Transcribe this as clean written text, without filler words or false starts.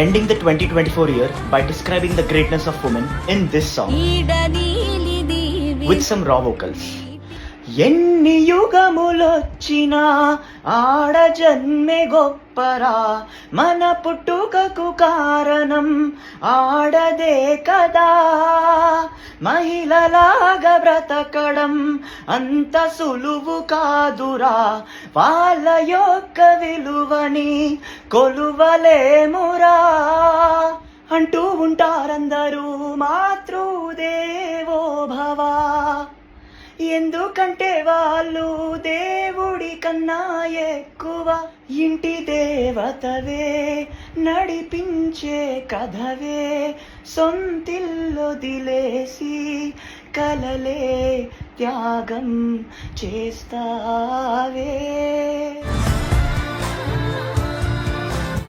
ending the 2024 year by describing the greatness of women in this song with some raw vocals. ఎన్ని యుగములొచ్చినా ఆడ జన్మే గొప్పరా, మన పుట్టుకకు కారణం ఆడదే కదా. మహిళలాగా బ్రతకడం అంత సులువు కాదురా, వాళ్ళ యొక్క విలువని కొలువలేమురా అంటూ ఉంటారందరూ మాతృదేవో భవ. ఎందుకంటే వాళ్ళు దేవుడి కన్నా ఎక్కువ, ఇంటి దేవతవే, నడిపించే కథవే, సొంతిల్లొదిలేసి కలలే త్యాగం చేస్తావే.